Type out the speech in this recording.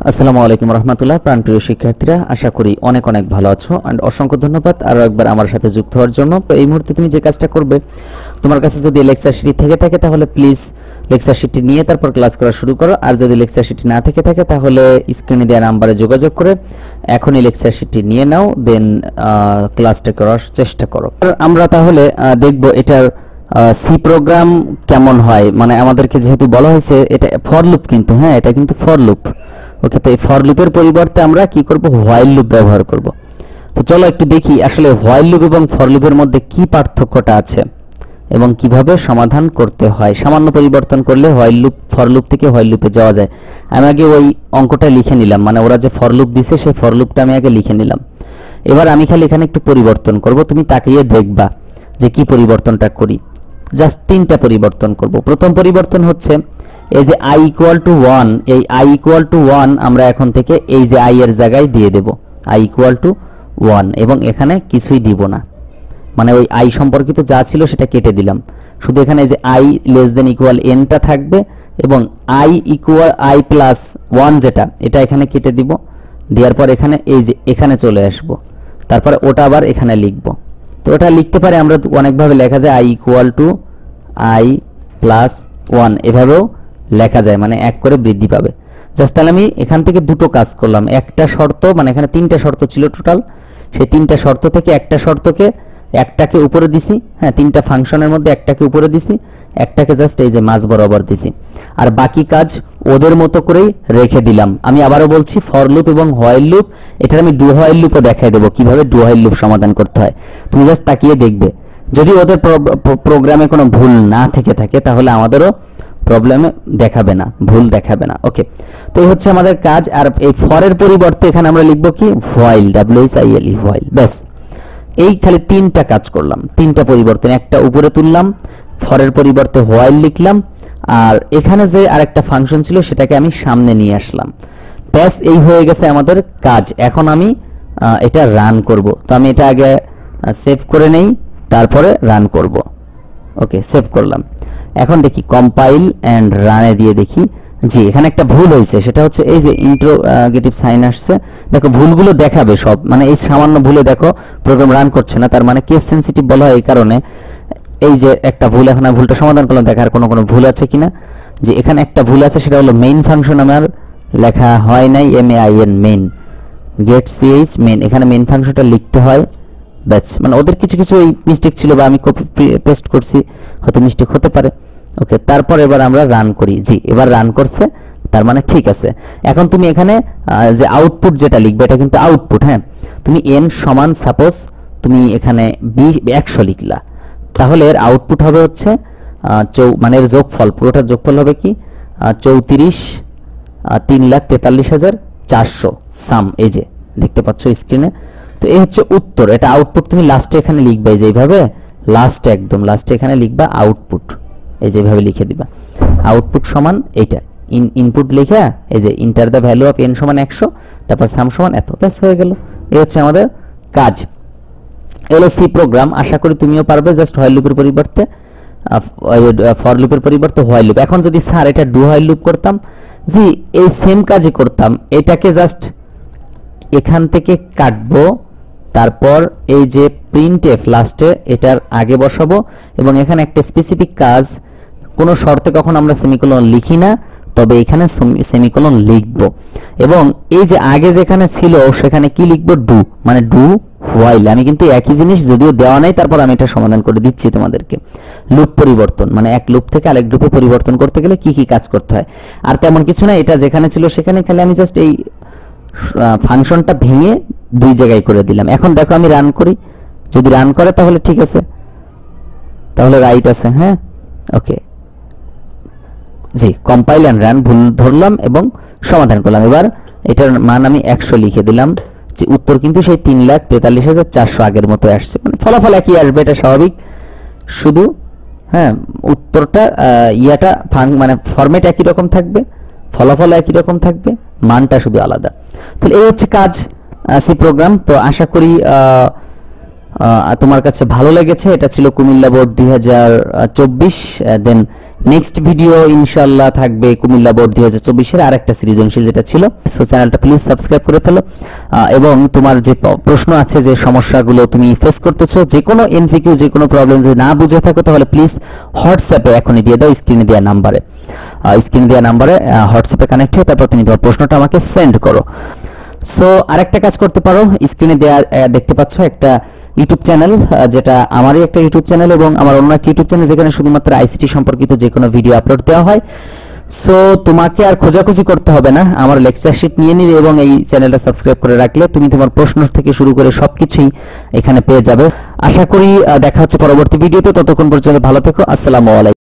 আসসালামু আলাইকুম রহমতুল্লাহ। প্রাণপ্রিয় শিক্ষার্থীরা, আশা করি অনেক অনেক ভালো আছো। অ্যান্ড অসংখ্য ধন্যবাদ আরও একবার আমার সাথে যুক্ত হওয়ার জন্য। তো এই মুহূর্তে তুমি যে কাজটা করবে, তোমার কাছে যদি লেকচার শিট থেকে থাকে তাহলে প্লিজ লেকচার শিটটি নিয়ে তারপর ক্লাস করা শুরু করো। আর যদি লেকচার শিটটি না থেকে থাকে তাহলে স্ক্রিনে দেওয়া নাম্বারে যোগাযোগ করে এখনই লেকচার শিটটি নিয়ে নাও, দেন ক্লাসটা করার চেষ্টা করো। আমরা তাহলে দেখব এটার সি প্রোগ্রাম কেমন হয়। মানে আমাদেরকে যেহেতু বলা হয়েছে এটা ফর লুপ, কিন্তু হ্যাঁ এটা কিন্তু ফর লুপ। ওকে, তো এই ফর লুপের পরিবর্তে আমরা কি করব, হোয়াইল লুপ ব্যবহার করব। তো চলো একটু দেখি আসলে হোয়াইল লুপ এবং ফর লুপের মধ্যে কি পার্থক্যটা আছে এবং কিভাবে সমাধান করতে হয়। সামান্য পরিবর্তন করলে হোয়াইল লুপ ফর লুপ থেকে হোয়াইল লুপে যাওয়া যায়। আমি আগে ওই অঙ্কটা লিখে নিলাম, মানে ওরা যে ফর লুপ দিছে সেই ফর লুপটা আমি আগে লিখে নিলাম। এবার আমি খালি এখানে একটু পরিবর্তন করব, তুমি তাকিয়ে দেখবা যে কি পরিবর্তনটা করি। জাস্ট তিনটা পরিবর্তন করব। প্রথম পরিবর্তন হচ্ছে এই যে i ইকুয়াল টু 1, এই i ইকুয়াল টু 1 আমরা এখন থেকে এই যে i এর জায়গায় দিয়ে দেব i ইকুয়াল টু 1, এবং এখানে কিছুই দিব না, মানে ওই i সম্পর্কিত যা ছিল সেটা কেটে দিলাম। শুধু এখানে এই যে i less than equal n টা থাকবে এবং i ইকুয়াল i প্লাস 1 যেটা, এটা এখানে কেটে দিব। দেওয়ার পর এখানে এই যে এখানে চলে আসব, তারপরে ওটা আবার এখানে লিখব। তো ওটা লিখতে পারে আমরা অনেকভাবে লেখা যায় i equal to i plus 1, এভাবেও লেখা যায়, মানে এক করে বৃদ্ধি পাবে। জাস্ট তাহলে আমি এখান থেকে দুটো কাজ করলাম। একটা শর্ত, মানে এখানে তিনটা শর্ত ছিল টোটাল, সেই তিনটা শর্ত থেকে একটা শর্তকে একটাকে উপরে দিছি, হ্যাঁ তিনটা ফাংশনের মধ্যে একটাকে উপরে দিছি, একটাকে জাস্ট এই যে মাঝ বরাবর দিছি, আর বাকি কাজ ওদের মতো করেই রেখে দিলাম। আমি আবারও বলছি, ফর লুপ এবং হোয়াইল লুপ, এটার আমি ডু হোয়াইল লুপও দেখাই দেবো কিভাবে ডু হোয়াইল লুপ সমাধান করতে হয়। তুমি জাস্ট তাকিয়ে দেখবে, যদি ওদের প্রোগ্রামে কোনো ভুল না থেকে থাকে তাহলে আমাদেরও প্রবলেমে দেখাবে না, ভুল দেখাবে না। ওকে, তো এই হচ্ছে আমাদের কাজ। আর এই ফরের পরিবর্তে এখানে আমরা লিখব কি, হোয়াইল, WHILE, হোয়াইল। ব্যাস, এই খালি তিনটা কাজ করলাম, তিনটা পরিবর্তন। একটা উপরে তুললাম, ফরের পরিবর্তে হোয়াইল লিখলাম, আর এখানে যে আরেকটা ফাংশন ছিল সেটাকে আমি সামনে নিয়ে আসলাম। ব্যাস, এই হয়ে গেছে আমাদের কাজ। এখন আমি এটা রান করব। তো আমি এটা আগে সেভ করে নেই, তারপরে রান করব। ওকে, সেভ করলাম। এখন দেখি কম্পাইল এন্ড রানে দিয়ে দেখি, জি এখানে একটা ভুল হয়েছে। সেটা হচ্ছে এই যে ইন্টারোগেটিভ সাইন আসছে, দেখো ভুলগুলো দেখাবে সব, মানে এই সামান্য ভুলে দেখো প্রোগ্রাম রান করছে না। তার মানে কেস সেন্সিটিভ বলা হয় এই কারণে। এই যে একটা ভুল, এখন আমি ভুলটা সমাধান করলাম, দেখার কোনো ভুল আছে কিনা। যে এখানে একটা ভুল আছে, সেটা হলো মেইন ফাংশন আমার লেখা হয় নাই, MAIN, main, get CH main, এখানে মেইন ফাংশনটা লিখতে হয়। ব্যাস, মানে ওদের কিছু কিছু এই মিস্টেক ছিল, বা আমি কপি পেস্ট করছি, হয়তো মিস্টেক হতে পারে। ওকে, তারপর এবার আমরা রান করি। জি, এবার রান করছে, তার মানে ঠিক আছে। এখন তুমি এখানে যে আউটপুট যেটা লিখবে, এটা কিন্তু আউটপুট। হ্যাঁ, তুমি n সমান সাপোজ তুমি এখানে 100 লিখলা, তাহলে এর আউটপুট হবে হচ্ছে মানে এর যোগফল, পুরোটার যোগফল হবে কি 34,03,43,400 সাম, এই যে দেখতে পাচ্ছ স্ক্রিনে। তো এই হচ্ছে উত্তর, এটা আউটপুট। তুমি লাস্টে এখানে লিখবে যেভাবে, লাস্টে একদম লাস্টে এখানে লিখবা আউটপুট, এই যেভাবে লিখে দিবা আউটপুট সমান এইটা। ইনপুট লিখা এই যে enter the value of n সমান 100, তারপর সাম সমান এত, ব্যাস হয়ে গেল। এই হচ্ছে আমাদের কাজ। এগুলো সি প্রোগ্রাম, আশা করি তুমিও পারবে। জাস্ট হোয়াইল লুপের পরিবর্তে ফর লুপের পরিবর্তে হোয়াইল লুপ। এখন যদি স্যার এটা ডু হোয়াইল লুপ করতাম, জি এই সেম কাজই করতাম। এটাকে জাস্ট এখান থেকে কাটবো, তারপর এই যে প্রিন্টএফ লাস্টে এটার আগে বসাবো, এবং এখানে একটা স্পেসিফিক কাজ, কোনো শর্তে কখন আমরা সেমিকোলন লিখি না, তবে এখানে সেমিকোলন লিখব। এবং এই যে আগে যেখানে ছিল সেখানে কি লিখবো, ডু, মানে ডু হোয়াইল। আমি কিন্তু একই জিনিস যদিও দেওয়া নাই, তারপর আমি এটা সমাধান করে দিচ্ছি তোমাদেরকে। লুপ পরিবর্তন, মানে এক লুপ থেকে আরেক লুপে পরিবর্তন করতে গেলে কি কি কাজ করতে হয়। আর তেমন কিছু না, এটা যেখানে ছিল সেখানে খালি আমি জাস্ট এই ফাংশনটা ভেঙে দুই জায়গায় করে দিলাম। এখন দেখো আমি রান করি, যদি রান করে তাহলে ঠিক আছে, তাহলে রাইট আছে। হ্যাঁ, ওকে, জি কম্পাইল এন্ড রান, ভুল ধরলাম এবং সমাধান করলাম। এবার এটার মান আমি 100 লিখে দিলাম। যে উত্তর কিন্তু সেই 3,43,400 আগের মতো আসছে, মানে ফলাফল একই আসবে, এটা স্বাভাবিক। শুধু হ্যাঁ উত্তরটা ইয়াটা মানে ফরম্যাট একই রকম থাকবে, ফলাফল একই রকম থাকবে, মানটা শুধু আলাদা। তাহলে এই হচ্ছে কাজ সি প্রোগ্রাম। তো আশা করি তোমার কাছে ভালো লেগেছে। এটা ছিল Comilla board 2024। Then next video ইনশাআল্লাহ থাকবে কুমিল্লা বোর্ড 2024 এর আরেকটা সৃজনশীল যেটা ছিল। সো চ্যানেলটা প্লিজ সাবস্ক্রাইব করে ফেলো, এবং তোমার যে প্রশ্ন আছে, যে সমস্যাগুলো তুমি ফেস করতেছো, যে কোনো এমসিকিউ, যে কোনো প্রবলেম যদি না বুঝে থাকো তাহলে প্লিজ হোয়াটসঅ্যাপে এখনই দিয়ে দাও, স্ক্রিনে দেওয়া নাম্বারে হোয়াটসঅ্যাপে কানেক্ট হয়ে তারপর তুমি তোমার প্রশ্নটা আমাকে সেন্ড করো। সো আরেকটা কাজ করতে পারো, স্ক্রিনে দেখতে পাচ্ছ একটা ইউটিউব চ্যানেল, যেটা আমারই একটা ইউটিউব চ্যানেল এবং আমার অন্য একটা ইউটিউব চ্যানেল, যেখানে শুধুমাত্র আইসিটি সম্পর্কিত যে কোনো ভিডিও আপলোড দেওয়া হয়। সো তোমাকে আর খোঁজাখুঁজি করতে হবে না, আমার লেকচার শিট নিয়ে নিলে এবং এই চ্যানেলটা সাবস্ক্রাইব করে রাখলে তুমি তোমার প্রশ্ন থেকে শুরু করে সবকিছুই এখানে পেয়ে যাবে। আশা করি দেখা হচ্ছে পরবর্তী ভিডিওতে। ততক্ষণ পর্যন্ত ভালো থেকো। আসসালামু আলাইকুম।